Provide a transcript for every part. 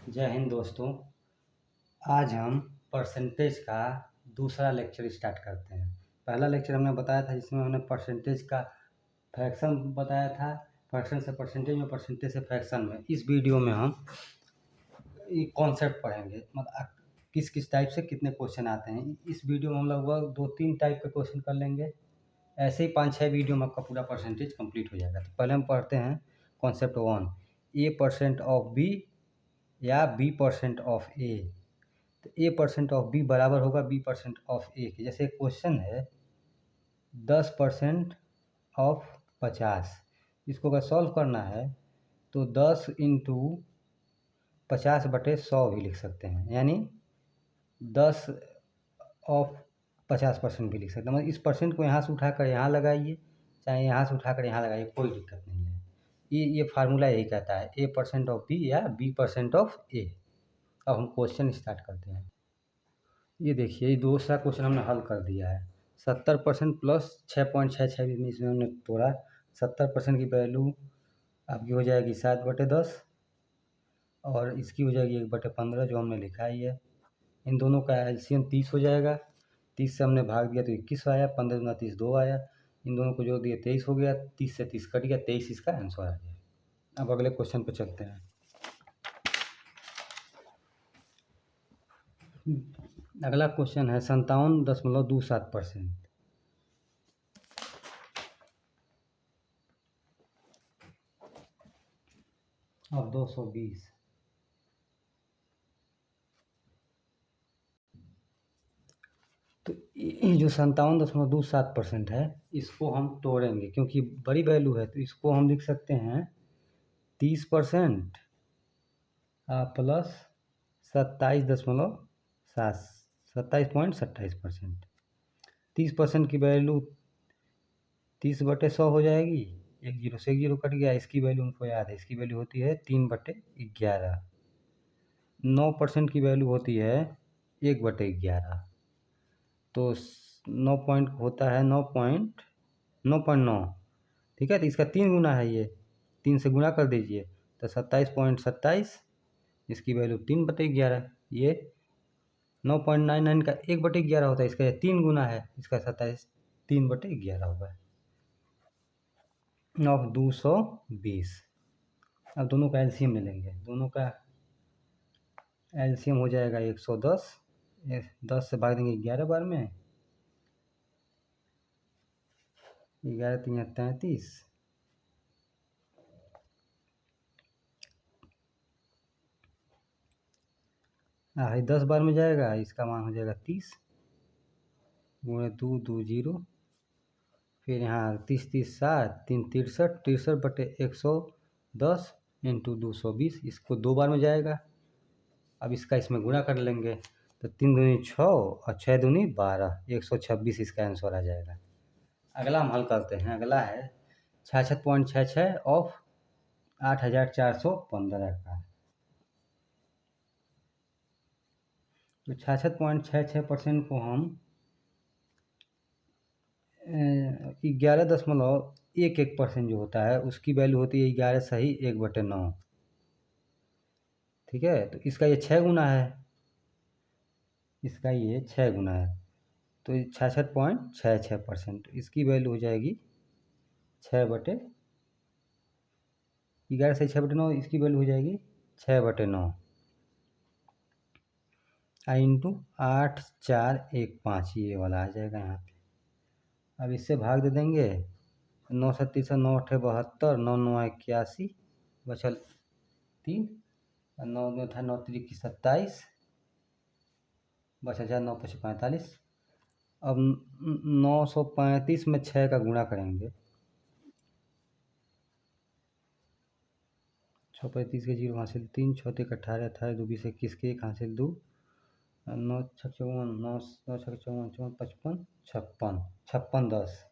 जय हिंद दोस्तों। आज हम परसेंटेज का दूसरा लेक्चर स्टार्ट करते हैं। पहला लेक्चर हमने बताया था जिसमें हमने परसेंटेज का फ्रैक्शन बताया था, फ्रैक्शन से परसेंटेज में, परसेंटेज से फ्रैक्शन में। इस वीडियो में हम ये कॉन्सेप्ट पढ़ेंगे, मतलब किस किस टाइप से कितने क्वेश्चन आते हैं। इस वीडियो में हम लगभग 2-3 टाइप के क्वेश्चन कर लेंगे। ऐसे ही 5-6 वीडियो में आपका पूरा परसेंटेज कंप्लीट हो जाएगा। तो पहले हम पढ़ते हैं कॉन्सेप्ट 1, A% ऑफ बी या B% ऑफ ए। तो A% ऑफ बी बराबर होगा B% ऑफ ए के। जैसे क्वेश्चन है 10% ऑफ 50, इसको अगर सॉल्व करना है तो 10 इंटू 50/100 भी लिख सकते हैं, यानी 10 ऑफ 50% भी लिख सकते हैं। मतलब इस परसेंट को यहाँ से उठाकर यहाँ लगाइए, चाहे यहाँ से उठाकर यहाँ लगाइए, कोई दिक्कत नहीं है। ये फार्मूला यही कहता है, A% ऑफ बी या B% ऑफ ए। अब हम क्वेश्चन स्टार्ट करते हैं। ये देखिए, ये दूसरा क्वेश्चन हमने हल कर दिया है। 70% प्लस 6.66 में इसमें हमने तोड़ा। 70% की वैल्यू आपकी हो जाएगी 7/10 और इसकी हो जाएगी 1/15, जो हमने लिखा ही है। इन दोनों का एलसीएम 30 हो जाएगा। 30 से हमने भाग दिया तो 21 आया, 15 दूना 30 2 आया। इन दोनों को जोड़ दिया 23 हो गया, 30 से 30 कट गया, 23 इसका आंसर आ गया। अब अगले क्वेश्चन पर चलते हैं। अगला क्वेश्चन है 57.27% और 220। तो ये जो 57.27% है, इसको हम तोड़ेंगे क्योंकि बड़ी वैल्यू है। तो इसको हम लिख सकते हैं 30% प्लस 27.27%। 30% की वैल्यू 30/100 हो जाएगी। एक जीरो से एक जीरो कट गया। इसकी वैल्यू उनको याद है, इसकी वैल्यू होती है 3/11। 9% की वैल्यू होती है 1/11। तो 9 पॉइंट होता है 9.9। ठीक है, तो इसका 3 गुना है, ये 3 से गुना कर दीजिए तो 27.27। इसकी वैल्यू 3/11। ये 9.99 का 1/11 होता है, इसका ये 3 गुना है, इसका 27 3/11 होगा। अब 220। अब दोनों का एलसीएम ले लेंगे। दोनों का एलसीएम हो जाएगा 110। 10 से भाग देंगे 11 बार में, 11 3 33। हाँ, 10 बार में जाएगा, इसका मान हो जाएगा 30 गुणे 2 2 0। फिर यहाँ 30 30 7 3 63, 63/110 इंटू 220। इसको 2 बार में जाएगा। अब इसका इसमें गुणा कर लेंगे तो 3 दूनी 6 और 6 दूनी 12, 126 इसका आंसर आ जाएगा। अगला हम हल करते हैं। अगला है 66.66 ऑफ 8415 का। तो 66.66% को हम 11.11% जो होता है उसकी वैल्यू होती है 11 सही 1/9। ठीक है, तो इसका ये 6 गुना है, इसका ये 6 गुना है। तो 66.66%, इसकी वैल्यू हो जाएगी 11 से 6/9, इसकी वैल्यू हो जाएगी 6/9 इंटू 8415, ये वाला आ जाएगा यहाँ पे। अब इससे भाग दे देंगे। 9 37 9 8 72, 9 9 81, बचल 3, 9 में था 9 3 27, बचा 4 9 5 45। अब 935 में 6 का गुणा करेंगे। 6 35 के 0 हासिल 3, 6 3 18 18 2 20 21 के 1 हासिल 2, 9 6 54 9 9 6 54 54 55 56 56 10।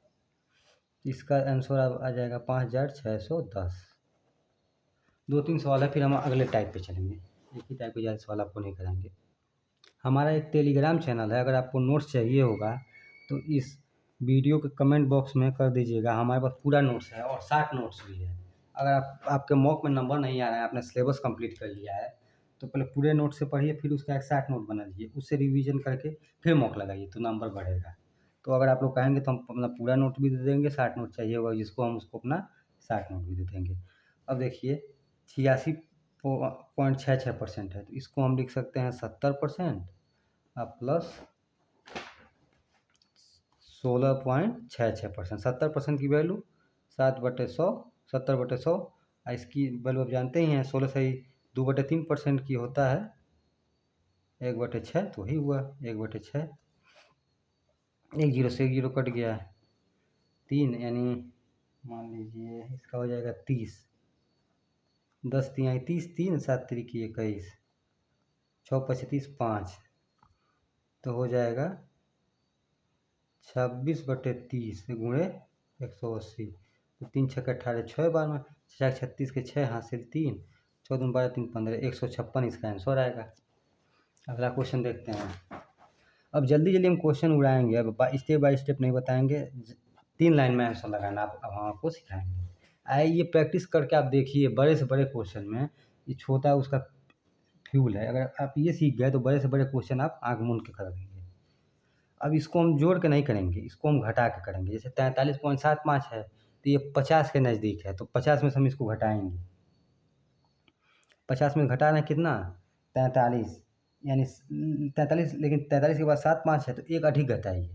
इसका आंसर आ जाएगा 5610। 2-3 सवाल है, फिर हम अगले टाइप पे चलेंगे। एक ही टाइप के ज़्यादा सवाल आपको नहीं कराएंगे। हमारा एक टेलीग्राम चैनल है, अगर आपको नोट्स चाहिए होगा तो इस वीडियो के कमेंट बॉक्स में कर दीजिएगा। हमारे पास पूरा नोट्स है और 60 नोट्स भी है। अगर आपके मॉक में नंबर नहीं आ रहा है, आपने सिलेबस कंप्लीट कर लिया है, तो पहले पूरे नोट से पढ़िए, फिर उसका एक्सैक्ट नोट बना लीजिए, उससे रिवीजन करके फिर मॉक लगाइए तो नंबर बढ़ेगा। तो अगर आप लोग कहेंगे तो हम अपना पूरा नोट भी दे देंगे, 60 नोट चाहिए होगा जिसको, हम उसको अपना 60 नोट भी दे देंगे। अब देखिए 86.66% है, तो इसको हम लिख सकते हैं 70% प्लस 16.66%। 70% की वैल्यू 7/100, 70/100। इसकी वैल्यू आप जानते ही हैं, 16 से ही 2/3% की होता है, 1/6 तो वही हुआ 1/6। एक जीरो से एक जीरो कट गया, 3 यानी मान लीजिए इसका हो जाएगा 30, 10 तिहाई 30, 3 7 तिरिकी 21, 6 25 5, तो हो जाएगा 26/30 गुणे 180, तो 3 छक्के 18, 6 बार में 36 के 6 हासिल 3, 14 12 3 15, 156 इसका आंसर आएगा। अगला क्वेश्चन देखते हैं। अब जल्दी जल्दी हम क्वेश्चन उड़ाएंगे, अब स्टेप बाय स्टेप नहीं बताएंगे, 3 लाइन में आंसर लगाना आप अब हम आपको सिखाएंगे। आइए प्रैक्टिस करके आप देखिए, बड़े से बड़े क्वेश्चन में ये छोटा उसका फ्यूल है, अगर आप ये सीख गए तो बड़े से बड़े क्वेश्चन आप आँख मूंद के कर देंगे। अब इसको हम जोड़ के नहीं करेंगे, इसको हम घटा के करेंगे। जैसे 43.75 है तो ये 50 के नज़दीक है, तो 50 में से हम इसको घटाएंगे। 50 में घटा रहे हैं कितना, 43, यानी 43, लेकिन 43 के बाद 7 5 है तो एक अधिक घटाइए,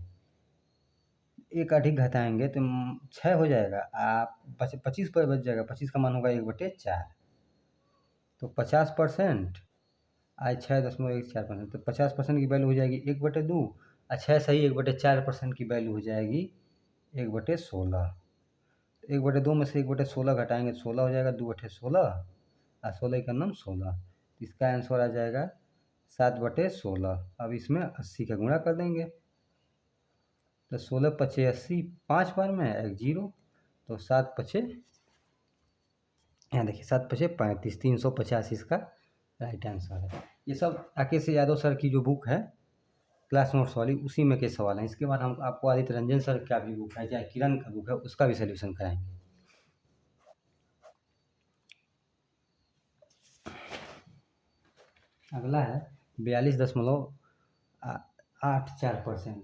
एक अधिक घटाएंगे तो 6 हो जाएगा, आप 25 पर बच जाएगा, 25 का मान होगा 1/4, तो 50% आज 6.14%, तो 50% की वैल्यू हो जाएगी 1/2, और 6 सही 1/4% की वैल्यू हो जाएगी 1/16। 1/2 में से 1/16 घटाएंगे तो 16 हो जाएगा, 2/16 और 16 का नाम 16, इसका आंसर आ जाएगा 7/16। अब इसमें 80 का गुणा कर देंगे, तो 16 पचे 80, 5 बार में एक जीरो, तो 7 पचे, यहाँ देखिए 7 पचे 35, 350 इसका राइट आंसर है। ये सब राकेश यादव सर की जो बुक है क्लास नोट्स वाली, उसी में के सवाल हैं। इसके बाद हम आपको आदित्य रंजन सर का भी बुक है, चाहे किरण का बुक है, उसका भी सोल्यूशन कराएंगे। अगला है 42.84%,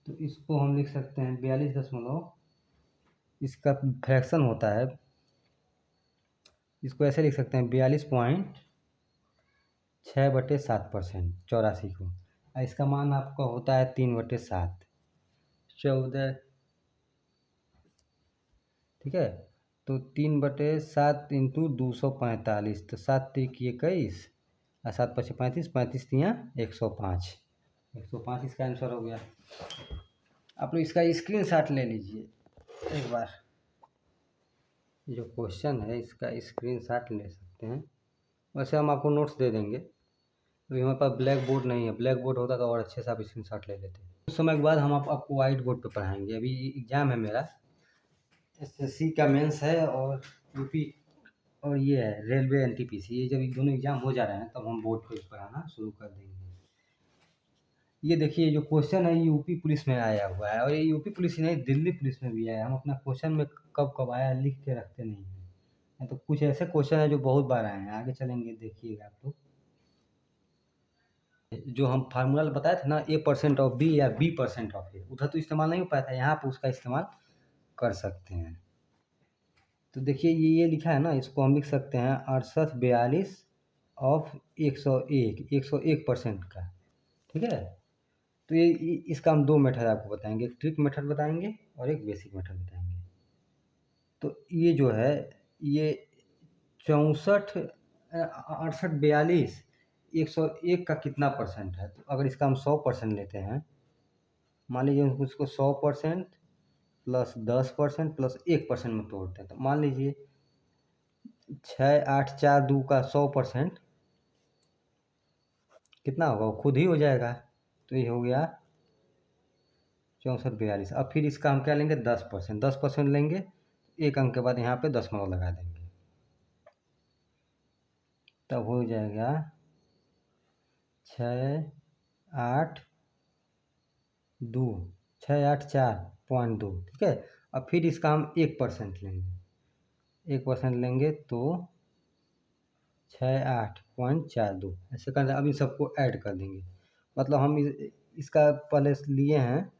तो इसको हम लिख सकते हैं 42 इसका फ्रैक्शन होता है, इसको ऐसे लिख सकते हैं 42.6/7%, 84 को, और इसका मान आपका होता है 3/7, 14, ठीक है। तो 3/7 इंटू 245, तो 7 तिरिकी 21 और 7 पचे 35, 35 तियाँ 105, 105 इसका आंसर हो गया। आप लोग इसका स्क्रीनशॉट ले लीजिए एक बार, जो क्वेश्चन है इसका स्क्रीनशॉट ले सकते हैं। वैसे हम आपको नोट्स दे देंगे, अभी हमारे पास ब्लैक बोर्ड नहीं है, ब्लैक बोर्ड होता तो और अच्छे से आप स्क्रीनशॉट ले लेते। कुछ समय के बाद हम आपको वाइट बोर्ड पे पढ़ाएंगे। अभी एग्ज़ाम है मेरा, एसएससी का मेंस है और यूपी और ये है रेलवे एनटीपीसी, ये जब दोनों एग्ज़ाम हो जा रहे हैं तब हम बोर्ड पे पढ़ाना शुरू कर देंगे। ये देखिए जो क्वेश्चन है यूपी पुलिस में आया हुआ है, और ये यूपी पुलिस ही नहीं दिल्ली पुलिस में भी आया है। हम अपना क्वेश्चन में कब कब आया लिख के रखते नहीं हैं, तो कुछ ऐसे क्वेश्चन है जो बहुत बार आए हैं, आगे चलेंगे देखिएगा आप लोग। जो हम फार्मूला बताए थे ना, A% ऑफ बी या B% ऑफ ए, उधर तो इस्तेमाल नहीं हो पाया था, यहाँ पर उसका इस्तेमाल कर सकते हैं। तो देखिए ये लिखा है ना, इसको हम लिख सकते हैं 6842 ऑफ 101, 101% का, ठीक है। तो ये इसका हम 2 मेथड आपको बताएंगे, एक ट्रिक मेथड बताएंगे और एक बेसिक मेथड बताएंगे। तो ये जो है ये 64 6842 101 का कितना परसेंट है, तो अगर इसका हम 100% लेते हैं, मान लीजिए उसको 100% प्लस 10% प्लस 1% में तोड़ते हैं, तो मान लीजिए 6842 का 100% कितना होगा, वो खुद ही हो जाएगा, तो ये हो गया 6442। अब फिर इसका हम क्या लेंगे 10%, 10% लेंगे, एक अंक के बाद यहाँ पे 10 लगा देंगे, तब हो जाएगा 682 684.2, ठीक है। अब फिर इसका हम 1% लेंगे, 1% लेंगे तो 68.42 ऐसे करना। अब इन सबको ऐड कर देंगे, मतलब हम इसका पहले लिए हैं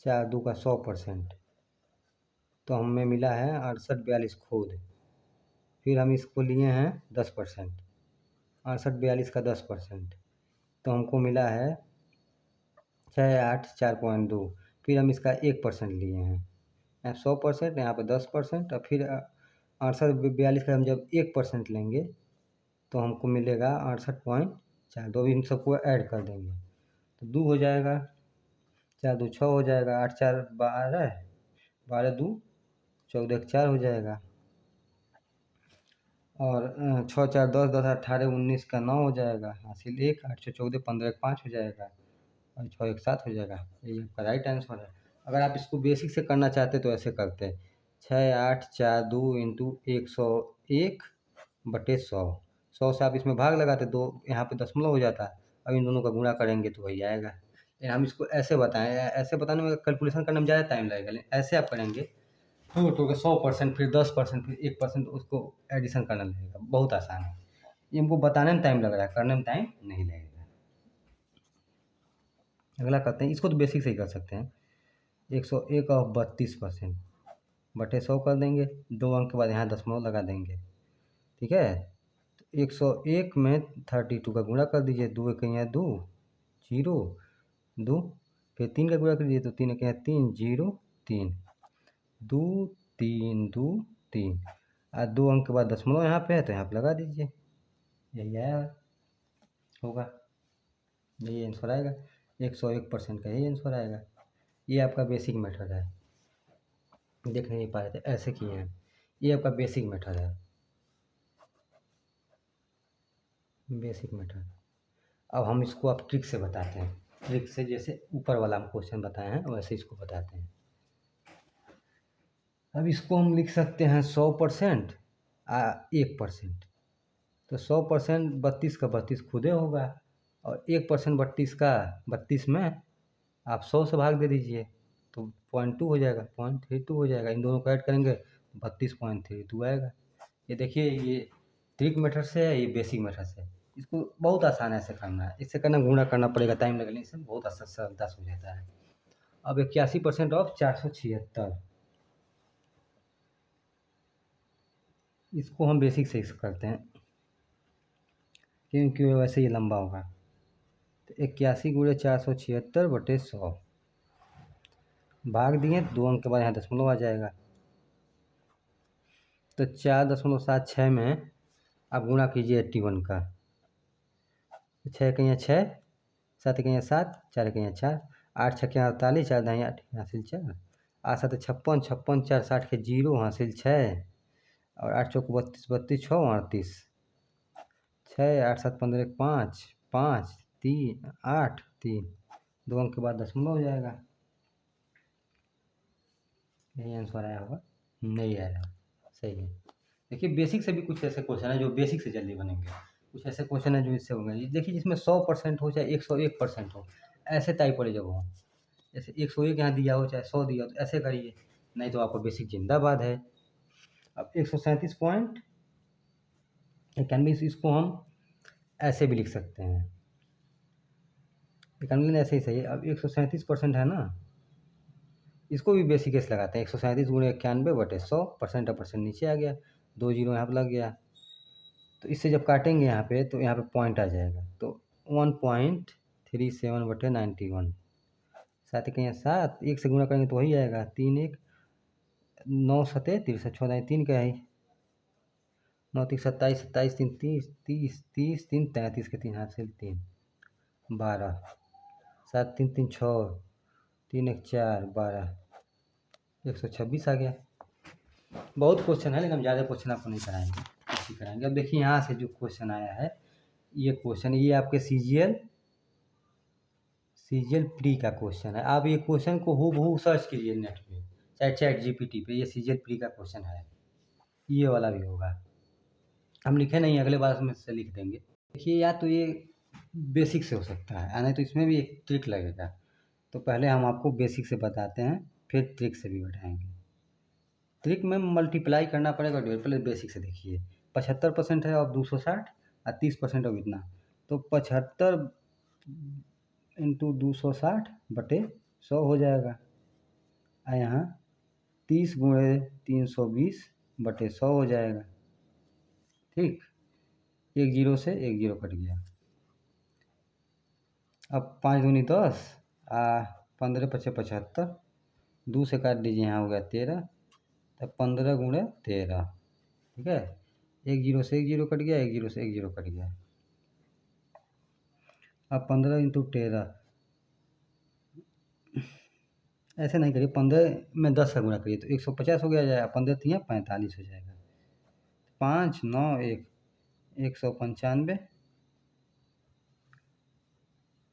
4×2 का 100%, तो हमें मिला है 6842 खुद। फिर हम इसको लिए हैं 10%, 6842 का 10%, तो हमको मिला है 684.2। फिर हम इसका 1% लिए हैं, यहाँ 100%, यहाँ पे 10%, और फिर 6842 का हम जब 1% लेंगे तो हमको मिलेगा 68.4। तो इन सबको ऐड कर देंगे तो 2 हो जाएगा, 4×2 6 हो जाएगा, 8×4 12, 12×2 14 4 हो जाएगा, और 6×4 10, 10 18 19 का 9 हो जाएगा, हासिल 1, 8 14 15 5 हो जाएगा, और 6 1 7 हो जाएगा। यही आपका राइट आंसर है। अगर आप इसको बेसिक से करना चाहते तो ऐसे करते हैं 6842 इंटू 101/100। 100 से आप इसमें भाग लगाते तो यहाँ पे दशमलव हो जाता। अब इन दोनों का गुणा करेंगे तो वही आएगा। लेकिन हम इसको ऐसे बताएं, ऐसे बताने में कैलकुलेशन करने में ज़्यादा टाइम लगेगा, लेकिन ऐसे आप करेंगे तो 100%, फिर 10%, फिर 1%, उसको एडिशन करना लगेगा। बहुत आसान है ये, हमको बताने में टाइम लग रहा है, करने में टाइम नहीं लगेगा। अगला करते हैं, इसको तो बेसिक से ही कर सकते हैं। 101/32% बटे 100 कर देंगे, 2 अंक के बाद यहाँ दशमलव लगा देंगे, ठीक है। तो 101 में 32 का गुणा कर दीजिए, 2 1 यहाँ 2 0 2, फिर 3 का गुणा कर दीजिए तो 3 1 यहाँ 3 0 3 2 3 2 3, और 2 अंक के बाद दशमलव यहाँ पे है तो यहाँ पे लगा दीजिए, यही आया होगा, यही आंसर आएगा। 101% का यही आंसर आएगा। ये आपका बेसिक मेथड है, देख नहीं पाए थे ऐसे किए हैं, ये आपका बेसिक मेथड है, बेसिक मेथड। अब हम इसको आप ट्रिक से बताते हैं, ट्रिक से, जैसे ऊपर वाला हम क्वेश्चन बताए हैं वैसे इसको बताते हैं। अब इसको हम लिख सकते हैं 100% 1%, तो 100% 32 का 32 खुदे होगा, और 1% 32 का 32 में आप 100 से भाग दे दीजिए तो 0.2 हो जाएगा, 0.32 हो जाएगा। इन दोनों को ऐड करेंगे 32.32 आएगा। ये देखिए, ये ट्रिक मेथड से है, ये बेसिक मेथड से है। इसको बहुत आसान है ऐसे करना है, इससे करना गुणा करना पड़ेगा, टाइम लगेगा, इससे बहुत आसान सरलता से हो जाता है। अब 81% ऑफ 476, इसको हम बेसिक से करते हैं क्योंकि वैसे ये लंबा होगा। तो 81 × 476/100 भाग दिए, 2 अंक के बाद यहाँ दशमलव आ जाएगा, तो 4.76 में आप गुणा कीजिए 81 का, 6 के यहाँ 6, 7 के यहाँ 7, 4 के यहाँ 4, 8 6 के यहाँ 48, 4 दाएँ 8 हासिल 4, 8 7 56, 56 4 60 के 0 हासिल 6, और 8 चौक 32, 32 6 38, 6 8 7 15 5 5 3 8 3, 2 अंक के बाद दशमलव हो जाएगा। यही आंसर आया होगा, नहीं आया, सही है। देखिए बेसिक से भी कुछ ऐसे क्वेश्चन है जो बेसिक से जल्दी बनेंगे, कुछ ऐसे क्वेश्चन है जो इससे होंगे। देखिए जिसमें 100% हो चाहे 101% हो, ऐसे टाइप वाले जब हो, जैसे 101 यहाँ दिया हो चाहे 100 दिया हो, तो ऐसे करिए, नहीं तो आपका बेसिक जिंदाबाद है। अब 137.91, इसको हम ऐसे भी लिख सकते हैं, 91 ऐसे ही सही है। अब 137% है ना, इसको भी बेसिक केस लगाते हैं, 137 × 91/100, परसेंट नीचे आ गया, 2 जीरो यहाँ पर लग गया, तो इससे जब काटेंगे यहाँ पे तो यहाँ पे पॉइंट आ जाएगा, तो 1.37/91, 7 के यहाँ 7, 1 से गुणा करेंगे तो वही आएगा, 3 1 9 7 63, 6 दाएँ 3 का है, 9 3 27, 27 3 30, 30 30 3 33 के 3 हासिल 3 12, 7 3 3 6, 3 1 4 12, 126 आ गया। बहुत क्वेश्चन है लेकिन हम ज़्यादा क्वेश्चन आपको नहीं कराएंगे, इसी कराएंगे। अब देखिए यहाँ से जो क्वेश्चन आया है, ये क्वेश्चन, ये आपके सीजीएल प्री का क्वेश्चन है। आप ये क्वेश्चन को हूबहू सर्च कीजिए नेट पे, चाहे चैट जीपीटी पे, ये सीजीएल प्री का क्वेश्चन है, ये वाला भी होगा। हम लिखे नहीं, अगले बार में से लिख देंगे। देखिए या तो ये बेसिक से हो सकता है, नहीं तो इसमें भी एक ट्रिक लगेगा। तो पहले हम आपको बेसिक से बताते हैं, फिर ट्रिक से भी बताएंगे। ट्रिक में मल्टीप्लाई करना पड़ेगा डिवाइड। पहले बेसिक से देखिए, 75% है और 260 और 30% अब इतना, तो 75 इंटू 260 बटे 100 हो जाएगा। और यहाँ 30 गुणे 320 बटे 100 हो जाएगा। ठीक, एक जीरो से एक जीरो कट गया। अब 5 दूनी 10 15 पचे 75, 2 से काट दीजिए, यहाँ हो गया 13, तब 15 गुणे 13। ठीक है, एक जीरो से एक जीरो कट गया, एक जीरो से एक जीरो कट गया। अब 15 इंटू 13, ऐसे नहीं करिए, 15 में 10 का गुणा करिए तो 150 हो गया जाएगा, 15 तियाँ 45 हो जाएगा। 5 9 1 195।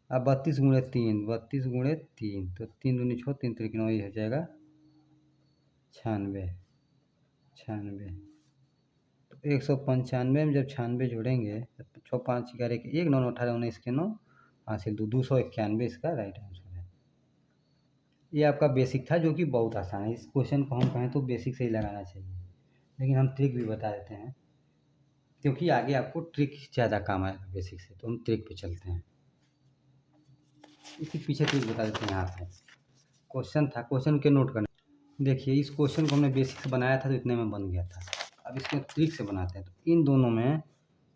अब 32 गुणे 3, 32 गुणे 3, तो 3 दूनी 6, 3 त्रिक 9, ये हो जाएगा 96। 96 तो 195 में जब 96 जोड़ेंगे तो 6 5 11 के 1 9 9 18 19 के 9 हासिल 291 इसका राइट आंसर है। ये आपका बेसिक था, जो कि बहुत आसान है। इस क्वेश्चन को हम कहें तो बेसिक से ही लगाना चाहिए, लेकिन हम ट्रिक भी बता देते हैं, क्योंकि आगे आपको ट्रिक ज़्यादा काम आएगा बेसिक से, तो हम ट्रिक पे चलते हैं। इसके पीछे ट्रिक बता देते हैं। यहाँ पे क्वेश्चन था, क्वेश्चन के नोट करना। देखिए, इस क्वेश्चन को हमने बेसिक से बनाया था तो इतने में बन गया था। अब इसको ट्रिक से बनाते हैं, तो इन दोनों में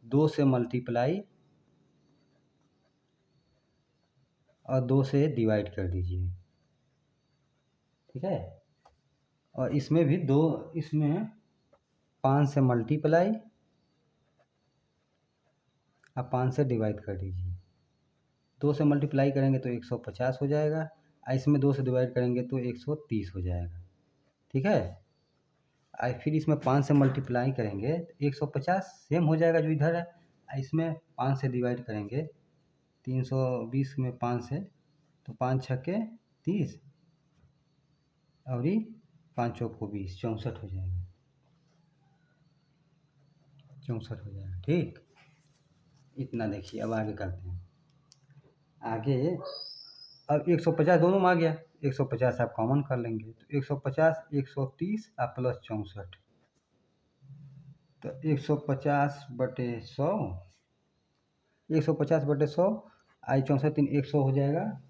2 से मल्टीप्लाई और 2 से डिवाइड कर दीजिए। ठीक है, और इसमें भी 2, इसमें 5 से मल्टीप्लाई और 5 से डिवाइड कर दीजिए। 2 से मल्टीप्लाई करेंगे तो 150 हो जाएगा, और इसमें 2 से डिवाइड करेंगे तो 130 हो जाएगा। ठीक है, और फिर इसमें 5 से मल्टीप्लाई करेंगे तो 150 सेम हो जाएगा जो इधर है, और इसमें 5 से डिवाइड करेंगे 320 में 5 से, तो 5 छक्के 30 और ये 5 चौको 20, 64 हो जाएगा। 64 हो जाएगा। ठीक, इतना देखिए। अब आगे करते हैं। आगे अब 150 दोनों में आ गया, 150 आप कॉमन कर लेंगे तो 150 130 और प्लस 64, तो 150 बटे 100, 150 बटे 100 आई 64 3 100 हो जाएगा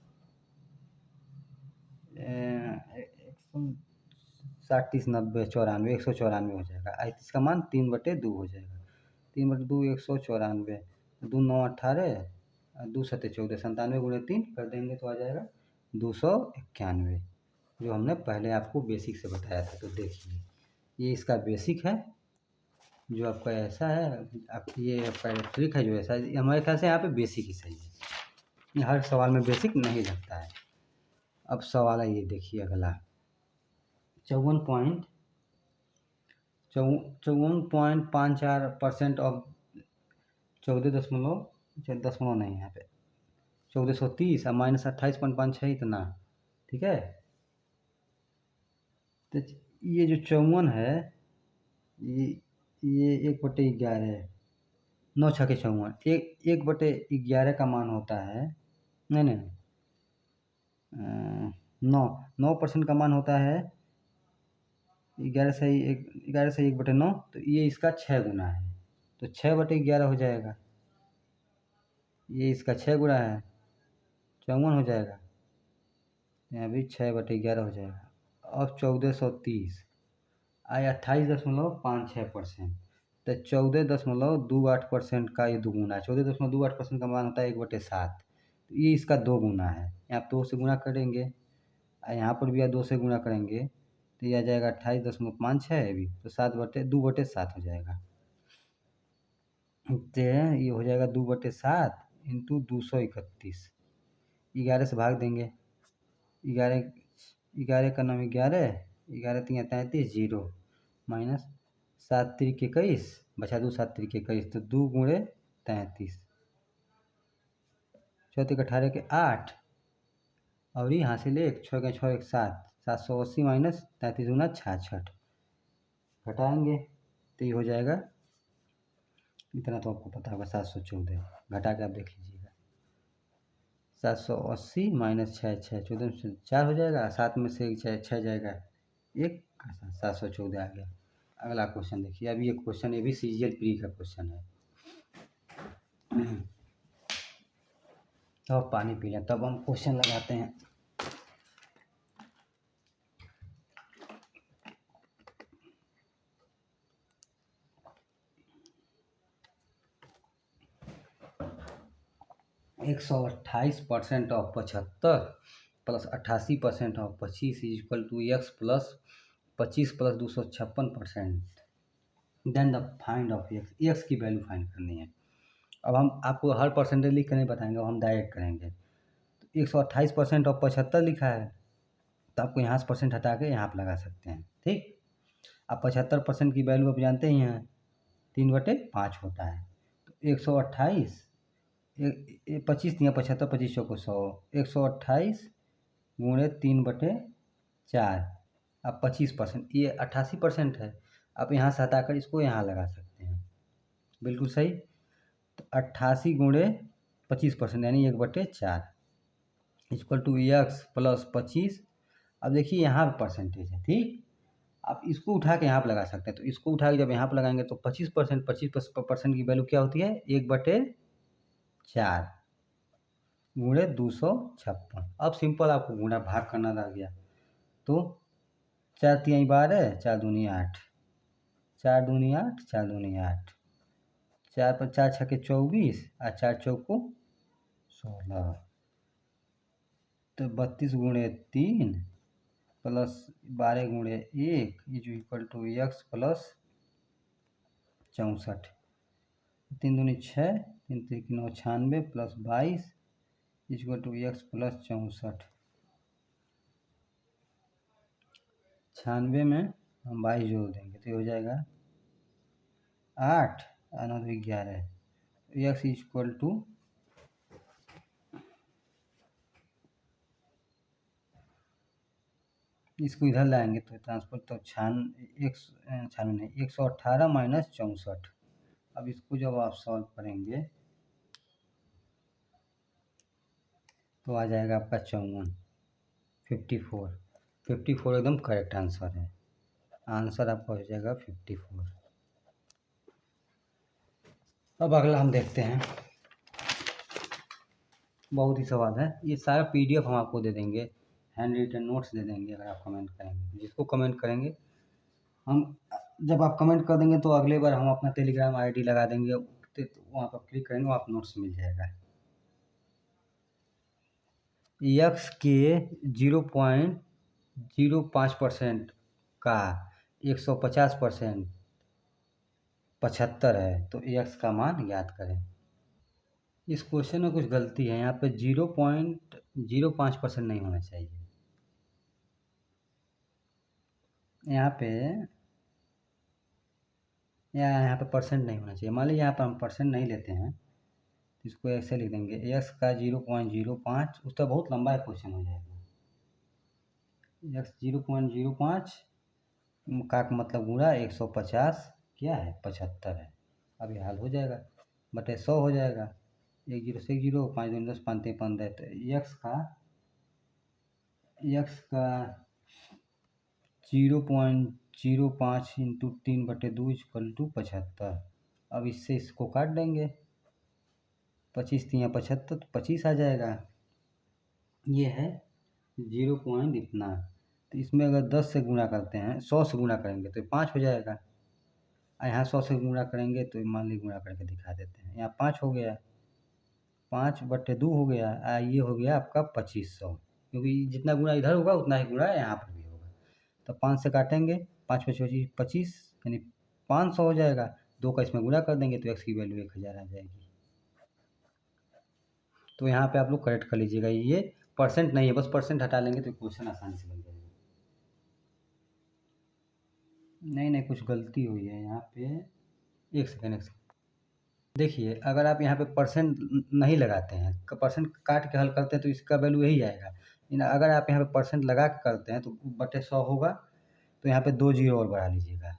60 30 90 94, 194 हो जाएगा। आई इसका मान 3 बटे 2 हो जाएगा। 3 बटे 2 194, 2 9 18, 2 7 14, 97 गुणे 3 कर देंगे तो आ जाएगा 291, जो हमने पहले आपको बेसिक से बताया था। तो देखिए, ये इसका बेसिक है, जो आपका ऐसा है। आप ये आपका ट्रिक है जो ऐसा है। हमारे ख्याल से यहाँ पे बेसिक ही सही है, हर सवाल में बेसिक नहीं लगता है। अब सवाल है ये देखिए अगला, 54.54% ऑफ 14 नहीं यहाँ पे 1430 और माइनस 28.56 इतना। ठीक है, तो ये जो 54 है, ये 1/11, 9 छके 54, 1/11 का मान होता है, नहीं नहीं 9% का मान होता है 11 से 1/9, तो ये इसका 6 गुना है, तो 6/11 हो जाएगा। ये इसका 6 गुना है, 54 हो जाएगा, यहाँ भी 6/11 हो जाएगा। अब 1430 आई 28.56%, तो 14.28% का ये दुगुना है। 14.28% का मान होता है 1/7, तो ये इसका 2 गुना है। यहाँ 2 से गुना करेंगे और यहाँ पर भी 2 से गुना करेंगे तो ये आ जाएगा 28.56 है भी, तो 2/7 हो जाएगा। तो ये हो जाएगा 2/7 इंटू 231, 11 से भाग देंगे, 11 11 का नाम 11, 11 3 33 जीरो, माइनस 7 3 21, बचा 2 7 3 21, तो 2 गुणे 33, 4 18 के 8 और यहाँ से ले 6 के 6 1 7, 780 माइनस 33 गुना 66, घटाएंगे तो ये हो जाएगा इतना, तो आपको पता होगा 714, घटा के आप देख लीजिएगा। 780 माइनस 6 14 से 4 हो जाएगा, 7 में से 6 जाएगा 1, 714 आ गया। अगला क्वेश्चन देखिए, अब ये क्वेश्चन ये भी सीजीएल प्री का क्वेश्चन है। तो अब पानी पी लें तब हम क्वेश्चन लगाते हैं। एक 128% of 75 plus 88% of 25 is equal to x plus 25 plus 256%। Then the find of x की वैल्यू फाइंड करनी है। अब हम आपको हर परसेंटेज लिख कर नहीं बताएंगे, हम डायरेक्ट करेंगे। तो 128% ऑफ 75 लिखा है, तो आपको यहाँ से परसेंट हटा के यहाँ पर लगा सकते हैं। ठीक, अब 75% की वैल्यू आप जानते ही हैं, 3/5 होता है। तो 128 25 दिया 75, 25 चौको 100, 128 गुणे 3/4। अब 25%, ये 88% है। आप यहाँ से हटाकर इसको यहाँ लगा सकते हैं, बिल्कुल सही। तो 88 गुणे 25% यानी 1/4 इक्वल टू एक्स प्लस 25। अब देखिए यहाँ पर परसेंटेज है, ठीक। आप इसको उठा के यहाँ पर लगा सकते हैं। तो इसको उठा के जब यहाँ पर लगाएंगे तो 25% की वैल्यू क्या होती है, 1/4 गुणे 256। अब सिंपल आपको गुणा भाग करना रह गया। तो 4 तिहाई 12, 4 दूनी 8, 4 दूनी 8, 4 दूनी 8, 4 पर 4 छके 24 और 4 चौको 16। तो 32 गुणे 3 प्लस 12 गुणे 1 is equal to x plus 64। 3 दूनी 6, 3 3 9 96 plus 22 equal to x plus 64। 96 में हम 22 जोड़ देंगे तो ये हो जाएगा 8 और 9 2 11। एक्स इक्वल टू इसको इधर लाएंगे तो ट्रांसफर तो 118 माइनस 64। अब इसको जब आप सॉल्व करेंगे तो आ जाएगा आपका 54, 54 एकदम करेक्ट आंसर है। आंसर आपका हो जाएगा 54। अब अगला हम देखते हैं, बहुत ही सवाल है। ये सारा पीडीएफ हम आपको दे देंगे, हैंड रिटन नोट्स दे देंगे अगर आप कमेंट करेंगे। जिसको कमेंट करेंगे हम, जब आप कमेंट कर देंगे तो अगले बार हम अपना टेलीग्राम आईडी लगा देंगे, तो वहाँ पर क्लिक करेंगे, वहाँ पर नोट्स मिल जाएगा। एक्स के 0.05% का 150% 75 है, तो एक्स का मान ज्ञात करें। इस क्वेश्चन में कुछ गलती है, यहाँ पे 0.05% नहीं होना चाहिए। यहाँ पे परसेंट नहीं होना चाहिए। मान लीजिए यहाँ पर हम परसेंट नहीं लेते हैं, तो इसको ऐसे लिख देंगे, एक्स का 0.05, उसका बहुत लंबा क्वेश्चन हो जाएगा। एक्स 0.05 का मतलब गुणा 150 क्या है 75 है। अब ये हल हो जाएगा, बटे 100 हो जाएगा। 1 0 से 1 0, 5 2 10, 5 3 15। तो एक्स का 0.05 इंटू 3/2 इक्वल टू 75। अब इससे इसको काट देंगे, 25 3 75, तो 25 आ जाएगा। ये है 0 पॉइंट इतना। तो इसमें अगर 10 से गुणा करते हैं, 100 से गुणा करेंगे तो 5 हो जाएगा। यहाँ 100 से गुणा करेंगे तो मान लीजिए गुणा करके दिखा देते हैं, यहाँ 5 हो गया, 5/2 हो गया, ये हो गया आपका 2500, क्योंकि जितना गुणा इधर होगा उतना ही गुणा यहाँ पर भी होगा। तो 5 से काटेंगे, 5 25 25 यानी 500 हो जाएगा। 2 का इसमें गुणा कर देंगे तो एक्स की वैल्यू 1000 आ जाएगी। तो यहाँ पे आप लोग करेक्ट कर लीजिएगा, ये परसेंट नहीं है, बस परसेंट हटा लेंगे तो क्वेश्चन आसानी से बन जाएगा। नहीं कुछ गलती हुई है यहाँ पे, एक सेकेंड। देखिए, अगर आप यहाँ पे परसेंट नहीं लगाते हैं, परसेंट काट के हल करते हैं तो इसका वैल्यू यही आएगा। लेकिन अगर आप यहाँ पे परसेंट लगा के करते हैं तो बटे 100 होगा, तो यहाँ पे 2 जीरो और बढ़ा लीजिएगा,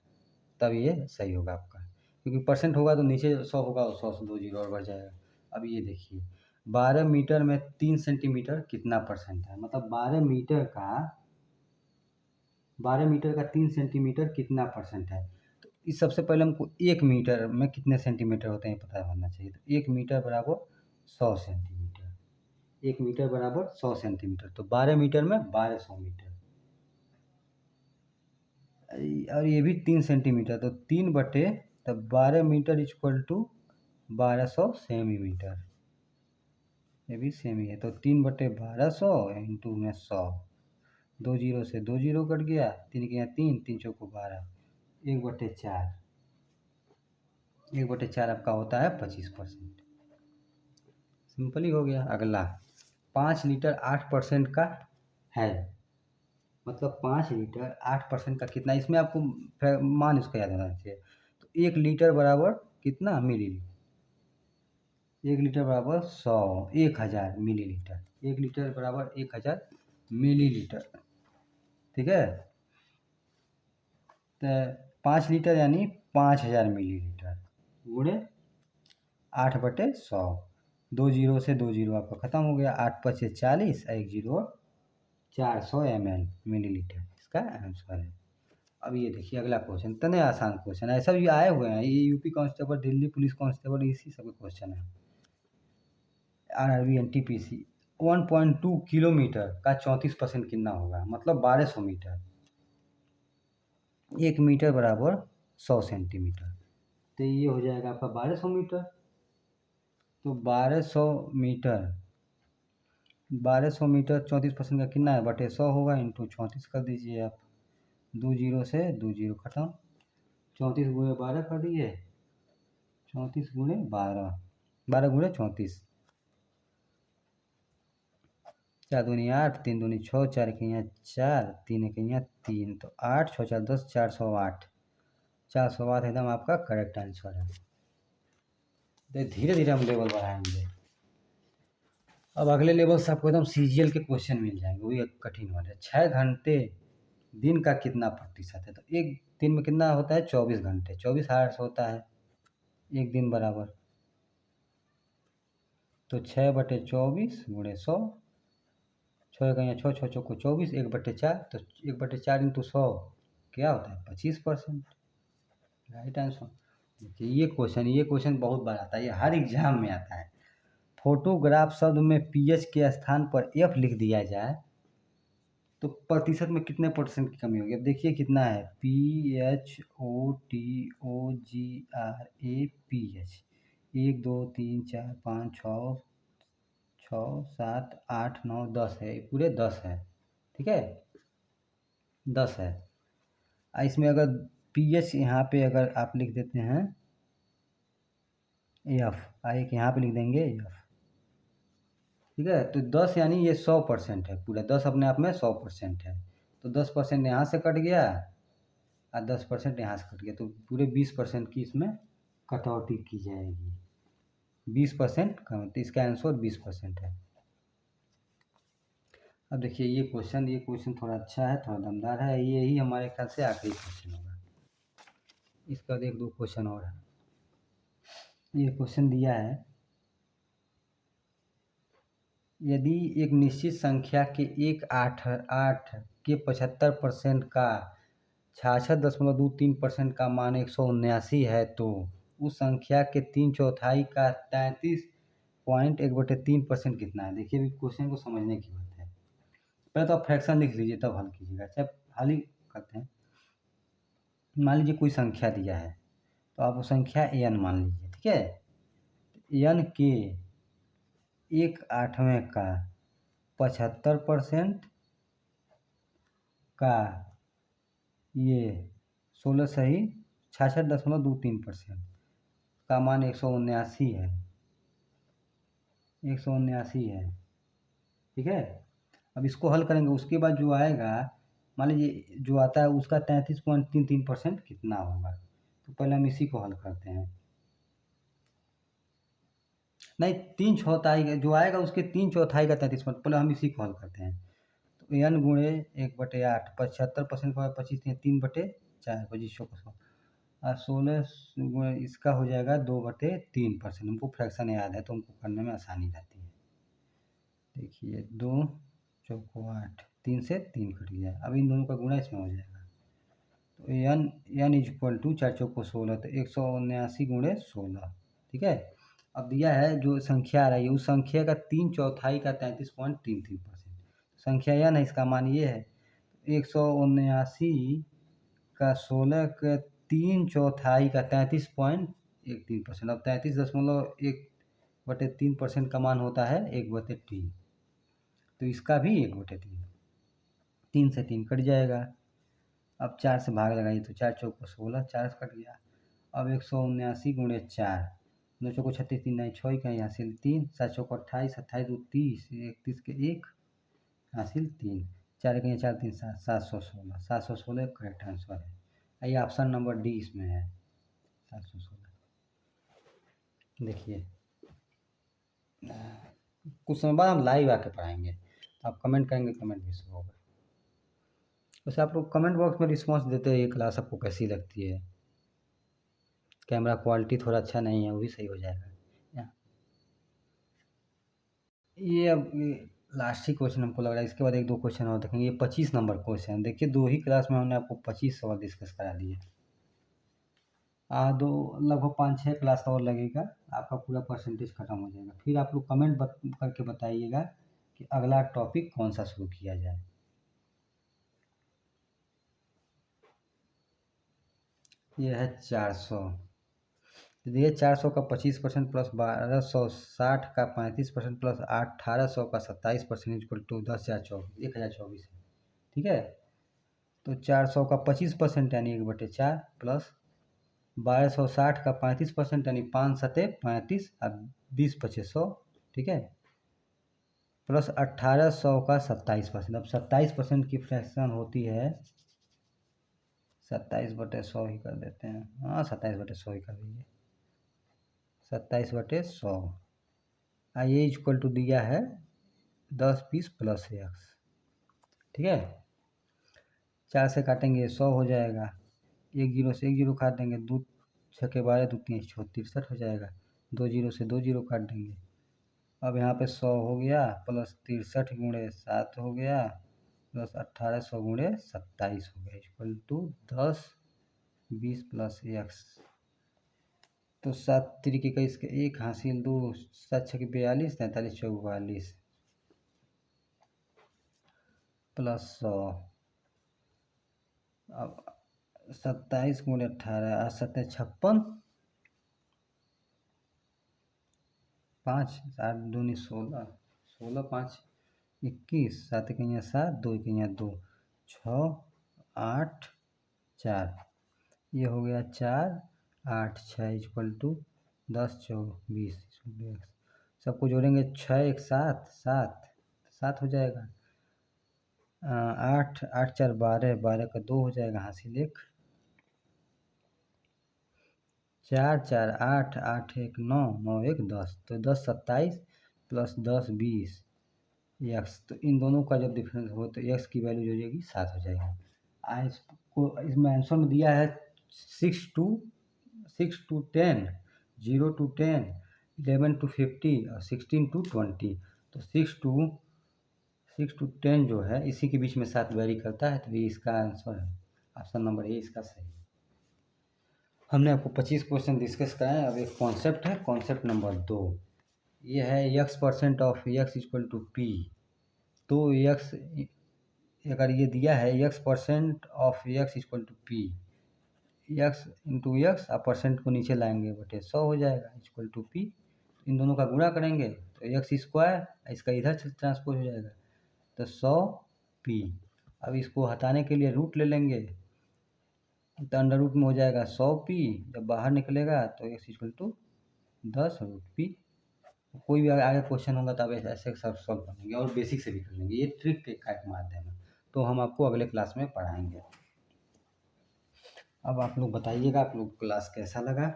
तब ये सही होगा आपका। क्योंकि परसेंट होगा तो नीचे 100 होगा और 100 से 2 जीरो और बढ़ जाएगा। अब ये देखिए, 12 मीटर में 3 सेंटीमीटर कितना परसेंट है, मतलब 12 मीटर का 12 मीटर का 3 सेंटीमीटर कितना परसेंट है। तो इस सबसे पहले हमको 1 मीटर में कितने सेंटीमीटर होते हैं पता होना चाहिए। तो 1 मीटर बराबर 100 सेंटीमीटर, 1 मीटर बराबर 100 सेंटीमीटर, तो 12 मीटर में 1200 मीटर। और ये भी 3 सेंटीमीटर, तो 3 बटे तब 12 मीटर इक्वल टू 1200 सेमीमीटर, ये भी सेम ही है। तो 3 बटे 1200 इंटू में 100, 2 जीरो से 2 जीरो कट गया, 3 के यहाँ 3, 3 चौको 12, 1/4, 1/4 आपका होता है 25%। सिंपल ही हो गया। अगला 5 लीटर 8% का है, मतलब 5 लीटर 8% का कितना, इसमें आपको मान इसका याद होना चाहिए। तो 1 लीटर बराबर कितना मिलीलीटर, 1 लीटर बराबर 100, 1000 मिलीलीटर, 1 लीटर बराबर 1000 मिलीलीटर, ठीक है। तो 5 लीटर यानी 5000 मिलीलीटर गुणे 8/100, 2 जीरो से 2 जीरो आपका ख़त्म हो गया, 8 पचे 40, 1 जीरो 400 ml मिलीलीटर इसका आंसर है। अब ये देखिए अगला क्वेश्चन, इतने आसान क्वेश्चन है, ऐसा भी आए हुए हैं, ये UP constable, Delhi police constable, इसी सब क्वेश्चन है। आरआरबी एनटीपीसी 1.2 किलोमीटर का 34% कितना होगा, मतलब 1200 मीटर, 1 मीटर बराबर 100 सेंटीमीटर, तो ये हो जाएगा आपका 1200 मीटर। तो 1200 मीटर, 1200 मीटर 34% का कितना है, बटे 100 होगा, इंटू 34 कर दीजिए आप, 2 जीरो से 2 जीरो खत्म, 34 गुणे 12 कर दिए, 34 गुणे 12, 12 गुणे 34, 4 दूनी 8, 3 दूनी 6, 4 के यहाँ 4, 3 के यहाँ 3, तो 8 6 4 10, 408, 408 एकदम आपका करेक्ट आंसर है। तो धीरे धीरे हम लेवल बढ़ाएंगे। अब अगले लेवल से आपको एकदम सीजीएल के क्वेश्चन मिल जाएंगे, वही कठिन वाले। 6 घंटे दिन का कितना प्रतिशत है, तो एक दिन में कितना होता है, 24 घंटे, 24 आवर्स होता है एक दिन बराबर, तो 6/24 गुणे 100, 6 का यहाँ 6, 6 चौको 24, 1/4, तो 1/4 इंटू 100 क्या होता है 25%, राइट आंसर। देखिए ये क्वेश्चन बहुत बार आता है, ये हर एग्जाम में आता है। फोटोग्राफ शब्द में पीएच के स्थान पर एफ लिख दिया जाए तो प्रतिशत में कितने परसेंट की कमी होगी। अब देखिए कितना है, PHOTOGRAPH, 1 2 3 4 5 6 6 7 8 9 10 है, पूरे 10 है, ठीक है, 10 है। इसमें अगर पीएच यहाँ पे अगर आप लिख देते हैं एफ, एक यहाँ पे लिख देंगे एफ, ठीक है, तो 10 यानी ये 100% है, पूरा 10 अपने आप में 100% है, तो 10% यहाँ से कट गया और 10% यहाँ से कट गया, तो पूरे 20% की इसमें कटौती की जाएगी, 20% कम, तो इसका आंसर 20% है। अब देखिए ये क्वेश्चन थोड़ा अच्छा है, थोड़ा दमदार है, यही हमारे ख्याल से आखिरी क्वेश्चन होगा। इसका एक दो क्वेश्चन और है। ये क्वेश्चन दिया है, यदि एक निश्चित संख्या के 1/8 के 75% का 66.23% का मान 179 है, तो उस संख्या के 3/4 का 33.1/3% कितना है। देखिए अभी क्वेश्चन को समझने की बात है, पहले तो आप फ्रैक्शन लिख लीजिए तब हल कीजिएगा। अच्छा हल ही करते हैं। मान लीजिए कोई संख्या दिया है, तो आप वो संख्या n मान लीजिए, ठीक है, n के 1/8 का 75% का ये 16 सही 66.23% का मान 179 है, 179 है, ठीक है। अब इसको हल करेंगे, उसके बाद जो आएगा, मान लीजिए जो आता है उसका 33.33% कितना होगा। तो पहले हम इसी को हल करते हैं, नहीं 3/4 जो आएगा उसके 3/4 का 33%, पहले हम इसी को हल करते हैं। तो n गुणे 1/8, 75% का 25, 3/4, 25 और 16 गुणे इसका हो जाएगा 2/3%। हमको फ्रैक्शन याद है तो हमको करने में आसानी रहती है। देखिए 2 चौको 8, 3 से 3 कट गया, अब इन दोनों का गुणा इसमें हो जाएगा, तो n इज इक्वल टू 4 चौको 16, तो 179 गुणे 16। ठीक है। अब दिया है जो संख्या आ रही है उस संख्या का 3/4 का 33.33%। संख्या n है, इसका मान ये है 179 का 16 का 3/4 का 33.13%। अब 33.1/3% का मान होता है 1/3, तो इसका भी 1/3, 3 से 3 कट जाएगा। अब 4 से भाग लगाइए तो 4 चौको 16, 4 से कट गया। अब 179 गुणे 4, 2 चौको 36, 3 9 6 का हासिल 3, 7 चौको 28, 28 दो 30, 31 के 1 हासिल 3, 4 के 4 3 7, 716, 716 करेक्ट आंसर है। आइए ऑप्शन नंबर डी इसमें है 716। देखिए कुछ समय बाद हम लाइव आके पढ़ाएंगे, आप कमेंट करेंगे, कमेंट भी शुरू होगा। वैसे आप लोग कमेंट बॉक्स में रिस्पॉन्स देते हैं ये क्लास आपको कैसी लगती है। कैमरा क्वालिटी थोड़ा अच्छा नहीं है, वो भी सही हो जाएगा। ये अब लास्ट ही क्वेश्चन हमको लग रहा है, इसके बाद 1-2 क्वेश्चन और देखेंगे। ये 25 नंबर क्वेश्चन, देखिए 2 ही क्लास में हमने आपको 25 सवाल डिस्कस करा दिए। दो लगभग 5-6 क्लास और लगेगा, आपका पूरा परसेंटेज खत्म हो जाएगा। फिर आप लोग कमेंट करके बताइएगा कि अगला टॉपिक कौन सा शुरू किया जाए। ये है 400, ये 400 का 25% प्लस 1260 का 35% प्लस 1800 का 27% इक्वल टू 10,024 है। ठीक है। तो 400 का 25% यानी 1/4 प्लस 1260 का 35% यानी 5 सते 35 और 20 पचे 100। ठीक है। प्लस 1800 का 27%। अब 27% की फ्रैक्शन होती है 27/100 ही कर देते हैं। हाँ 27/100 ही कर दीजिए, 27/100। ये इक्वल टू दिया है 10 20 प्लस x। ठीक है। 4 से काटेंगे 100 हो जाएगा, 1 जीरो से 1 जीरो काट देंगे, 2 6 12 2 3 6 63 हो जाएगा, 2 जीरो से 2 जीरो काट देंगे। अब यहाँ पे 100 हो गया प्लस 63 गुणे 7 हो गया प्लस 1800 गुणे 27 हो गया इक्वल टू 10 20 प्लस x। तो 7 तरीके का इसके 1 हासिल 2, 7 6 42, 43 चौक 42 प्लस 100। अब 27 गुणे 18, 8 7 56, 5 8 दूनी 16, 16 5 21, 7 के यहाँ 7, 2 के यहाँ 2, 6 8 4, ये हो गया 4 8 6 इक्वल टू 10 24 सबको जोड़ेंगे 6 1 7 7 7 हो जाएगा। 8 8 4 12, 12 का 2 हो जाएगा हासिल 1, 4 4 8 8 1 9 9 1 10, तो 10 27 प्लस 10 20 x। तो इन दोनों का जब डिफरेंस हो तो x की वैल्यू जो हो जाएगी 7 हो जाएगा। इसमें आंसर में दिया है 6 to 10, 0 to 10, 11 to 50 और 16 to 20। तो 6 to 10 जो है इसी के बीच में 7 वेरी करता है, तो ये इसका आंसर है। ऑप्शन नंबर ए इसका सही है। हमने आपको 25 क्वेश्चन डिस्कस कराए। अब एक कॉन्सेप्ट है, कॉन्सेप्ट नंबर 2, ये है x% of x equal to p। तो x अगर ये दिया है x% of x equal to p, x into x और परसेंट को नीचे लाएंगे बटे 100 हो जाएगा इक्वल टू p। इन दोनों का गुणा करेंगे तो x स्क्वायर, इसका इधर से ट्रांसपोज हो जाएगा तो 100p। अब इसको हटाने के लिए रूट ले लेंगे तो अंडर रूट में हो जाएगा 100p, जब बाहर निकलेगा तो x इक्वल टू 10√p। कोई भी आगे क्वेश्चन होगा तो आप ऐसे सॉल्व कर लेंगे और बेसिक से भी कर लेंगे, ये ट्रिक का एक माध्यम है। तो हम आपको अगले क्लास में पढ़ाएंगे। अब आप लोग बताइएगा आप लोग क्लास कैसा लगा।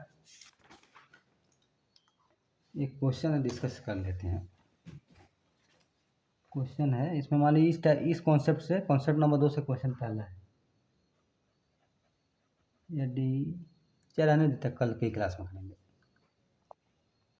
एक क्वेश्चन डिस्कस कर लेते हैं। क्वेश्चन है इसमें, मान लीजिए इस कॉन्सेप्ट से, कॉन्सेप्ट नंबर 2 से क्वेश्चन पहला है। यदि चल आने देते कल की क्लास में करेंगे।